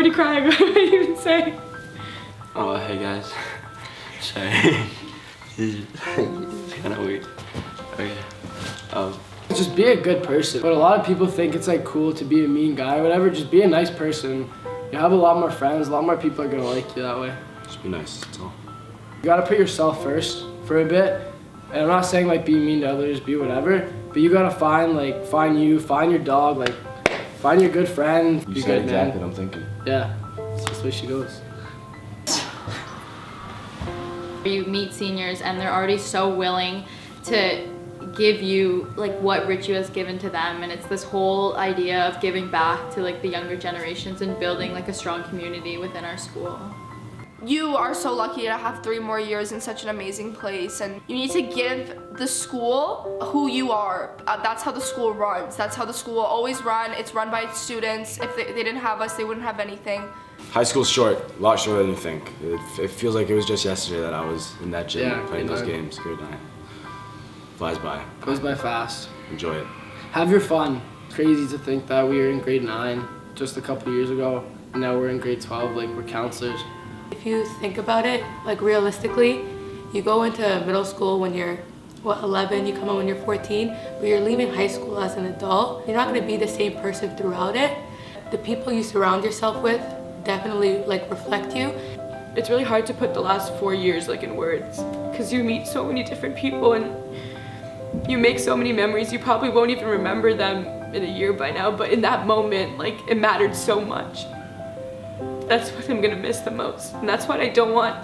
already crying. What do I even say? Oh, hey guys. Sorry. It's kind of weird. Okay. Just be a good person. But a lot of people think it's like cool to be a mean guy or whatever. Just be a nice person. You have a lot more friends. A lot more people are gonna like you that way. Just be nice. That's all. You gotta put yourself first for a bit. And I'm not saying like be mean to others, be whatever. But you gotta find you, find your dog, like find your good friend. You be said good, exactly man. what I'm thinking. Yeah, that's just the way she goes. You meet seniors and they're already so willing to give you like what Richie has given to them, and it's this whole idea of giving back to like the younger generations and building like a strong community within our school. You are so lucky to have 3 more years in such an amazing place, and you need to give the school who you are. That's how the school runs. That's how the school will always run. It's run by its students. If they didn't have us, they wouldn't have anything. High school's short, a lot shorter than you think. It feels like it was just yesterday that I was in that gym playing those games. Grade 9. Flies by. Goes by fast. Enjoy it. Have your fun. It's crazy to think that we were in grade 9 just a couple years ago, and now we're in grade 12, like we're counselors. If you think about it, like realistically, you go into middle school when you're 11, you come out when you're 14, but you're leaving high school as an adult. You're not gonna be the same person throughout it. The people you surround yourself with definitely like reflect you. It's really hard to put the last 4 years like in words, because you meet so many different people and you make so many memories. You probably won't even remember them in a year by now, but in that moment, like, it mattered so much. That's what I'm gonna miss the most, and that's what I don't want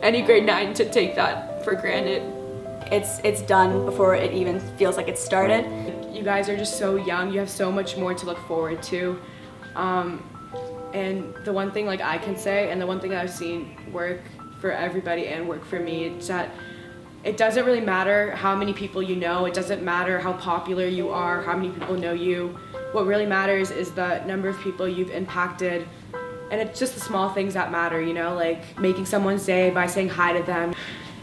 any grade 9 to take that for granted. It's done before it even feels like it started. You guys are just so young. You have so much more to look forward to. And the one thing like I can say, and the one thing that I've seen work for everybody and work for me, is that it doesn't really matter how many people you know. It doesn't matter how popular you are, how many people know you. What really matters is the number of people you've impacted. And it's just the small things that matter, you know, like making someone's day by saying hi to them.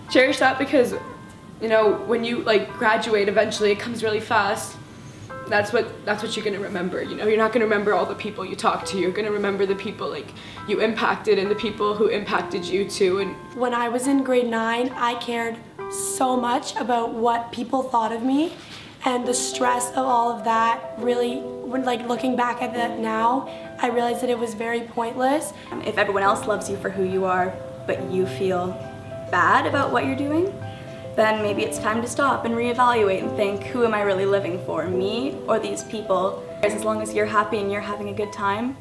Cherish that, because, you know, when you like graduate eventually, it comes really fast. That's what you're gonna remember, you know. You're not gonna remember all the people you talked to. You're gonna remember the people like you impacted and the people who impacted you too. And when I was in grade 9, I cared so much about what people thought of me, and the stress of all of that really, when like looking back at that now, I realized that it was very pointless. If everyone else loves you for who you are, but you feel bad about what you're doing, then maybe it's time to stop and reevaluate and think, who am I really living for, me or these people? As long as you're happy and you're having a good time,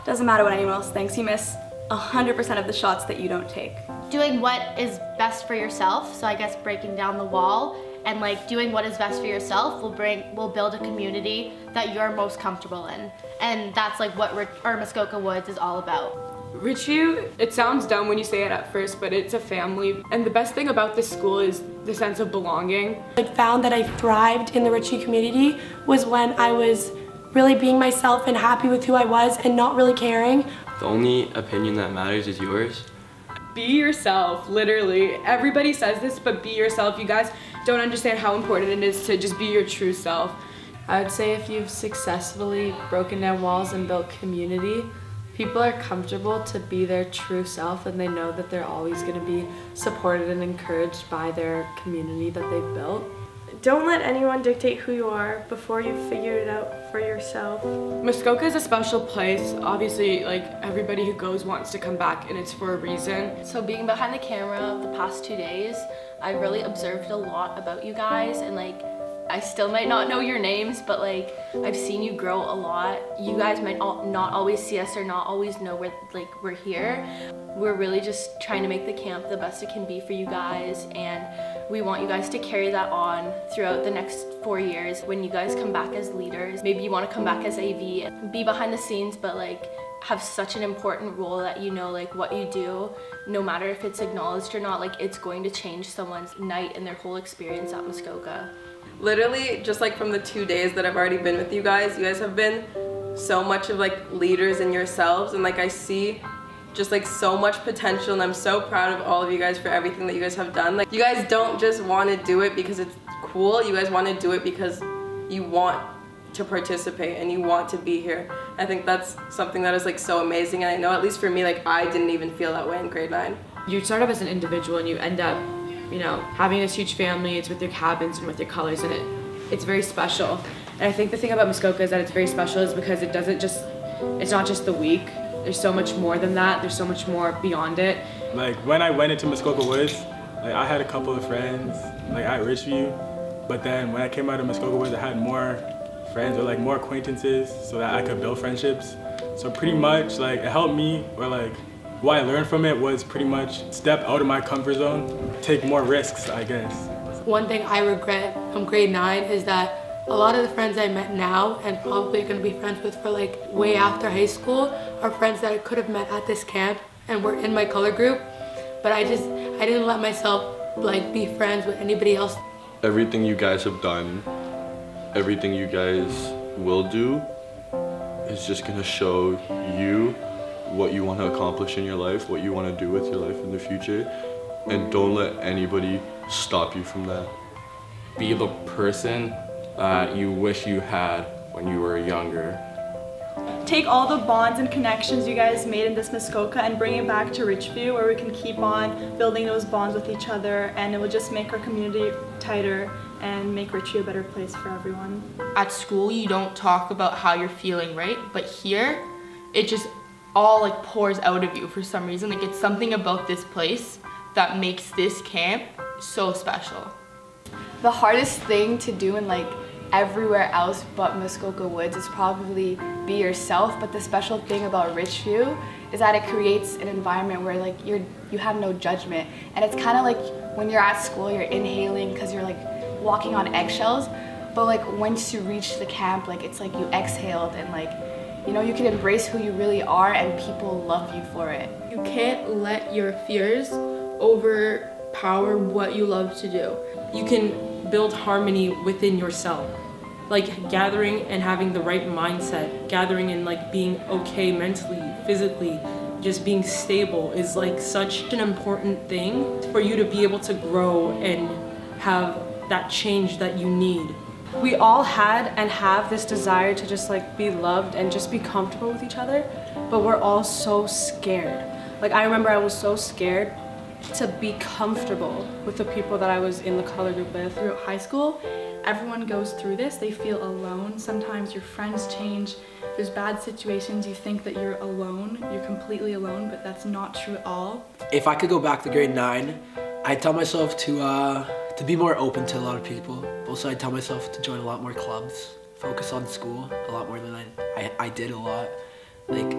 doesn't matter what anyone else thinks. You miss 100% of the shots that you don't take. Doing what is best for yourself, so I guess breaking down the wall and like doing what is best for yourself will build a community that you're most comfortable in. And that's like what Muskoka Woods is all about. Richie, it sounds dumb when you say it at first, but it's a family. And the best thing about this school is the sense of belonging. I found that I thrived in the Richie community was when I was really being myself and happy with who I was and not really caring. The only opinion that matters is yours. Be yourself, literally. Everybody says this, but be yourself. You guys don't understand how important it is to just be your true self. I would say if you've successfully broken down walls and built community, people are comfortable to be their true self, and they know that they're always going to be supported and encouraged by their community that they've built. Don't let anyone dictate who you are before you've figured it out for yourself. Muskoka is a special place. Obviously, like, everybody who goes wants to come back, and it's for a reason. So being behind the camera the past 2 days, I really observed a lot about you guys, and like, I still might not know your names, but like, I've seen you grow a lot. You guys might not always see us or not always know we're here. We're really just trying to make the camp the best it can be for you guys, and we want you guys to carry that on throughout the next 4 years. When you guys come back as leaders, maybe you want to come back as AV, be behind the scenes, but like have such an important role that you know like what you do, no matter if it's acknowledged or not, like it's going to change someone's night and their whole experience at Muskoka. Literally, just like from the 2 days that I've already been with you guys have been so much of like leaders in yourselves, and like I see just like so much potential, and I'm so proud of all of you guys for everything that you guys have done. Like, you guys don't just want to do it because it's cool, you guys want to do it because you want to participate and you want to be here. I think that's something that is like so amazing, and I know at least for me, like I didn't even feel that way in grade 9. You start off as an individual and you end up, you know, having this huge family. It's with your cabins and with your colors, and it's very special. And I think the thing about Muskoka is that it's very special is because it's not just the week. There's so much more than that. There's so much more beyond it. Like when I went into Muskoka Woods, like I had a couple of friends like at Richview, but then when I came out of Muskoka Woods, I had more friends or like more acquaintances so that I could build friendships. So pretty much like it helped me, or like what I learned from it was pretty much step out of my comfort zone, take more risks, I guess. One thing I regret from grade 9 is that a lot of the friends I met now and probably gonna be friends with for like way after high school are friends that I could have met at this camp and were in my color group, but I didn't let myself like be friends with anybody else. Everything you guys have done, everything you guys will do is just gonna show you what you want to accomplish in your life, what you want to do with your life in the future, and don't let anybody stop you from that. Be the person that you wish you had when you were younger. Take all the bonds and connections you guys made in this Muskoka and bring it back to Richview, where we can keep on building those bonds with each other, and it will just make our community tighter and make Richview a better place for everyone. At school, you don't talk about how you're feeling, right? But here, it just all like pours out of you for some reason. Like it's something about this place that makes this camp so special. The hardest thing to do in like everywhere else but Muskoka Woods is probably be yourself, but the special thing about Richview is that it creates an environment where like you have no judgment, and it's kind of like when you're at school you're inhaling because you're like walking on eggshells, but like once you reach the camp, like it's like you exhaled and like, you know, you can embrace who you really are and people love you for it. You can't let your fears overpower what you love to do. You can build harmony within yourself. Like gathering and having the right mindset, gathering and like being okay mentally, physically, just being stable is like such an important thing for you to be able to grow and have that change that you need. We all had and have this desire to just like be loved and just be comfortable with each other, but we're all so scared. Like I remember I was so scared to be comfortable with the people that I was in the color group with. Throughout high school, everyone goes through this. They feel alone. Sometimes your friends change. There's bad situations. You think that you're alone. You're completely alone, but that's not true at all. If I could go back to grade 9, I'd tell myself to be more open to a lot of people. Also, I'd tell myself to join a lot more clubs, focus on school a lot more than I did a lot. Like,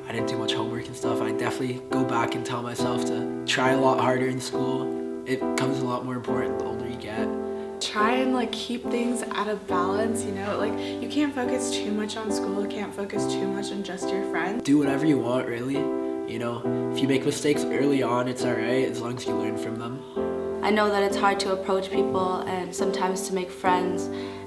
I didn't do much homework and stuff. I'd definitely go back and tell myself to try a lot harder in school. It becomes a lot more important the older you get. Try and like keep things at a balance, you know, like you can't focus too much on school, you can't focus too much on just your friends. Do whatever you want, really. You know, if you make mistakes early on, it's alright as long as you learn from them. I know that it's hard to approach people and sometimes to make friends,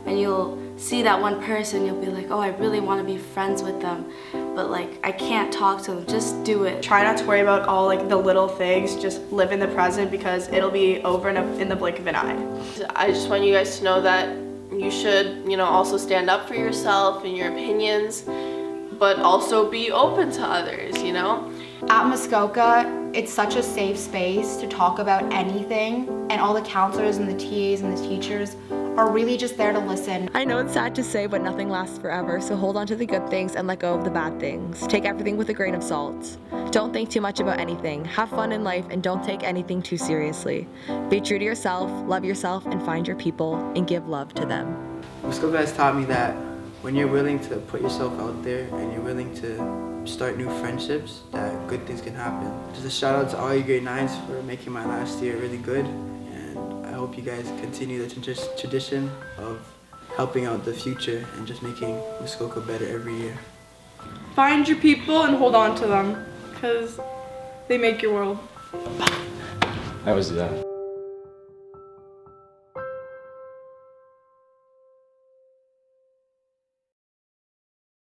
and you'll see that one person, you'll be like, oh, I really want to be friends with them, but like I can't talk to them. Just do it. Try not to worry about all like the little things, just live in the present because it'll be over in the blink of an eye. I just want you guys to know that you should, you know, also stand up for yourself and your opinions, but also be open to others, you know? At Muskoka, it's such a safe space to talk about anything, and all the counselors and the TAs and the teachers are really just there to listen. I know it's sad to say, but nothing lasts forever, so hold on to the good things and let go of the bad things. Take everything with a grain of salt. Don't think too much about anything. Have fun in life and don't take anything too seriously. Be true to yourself, love yourself, and find your people, and give love to them. Muskoka has taught me that when you're willing to put yourself out there and you're willing to start new friendships, that good things can happen. Just a shout out to all you grade 9s for making my last year really good, and I hope you guys continue the tradition of helping out the future and just making Muskoka better every year. Find your people and hold on to them, because they make your world. I always do that.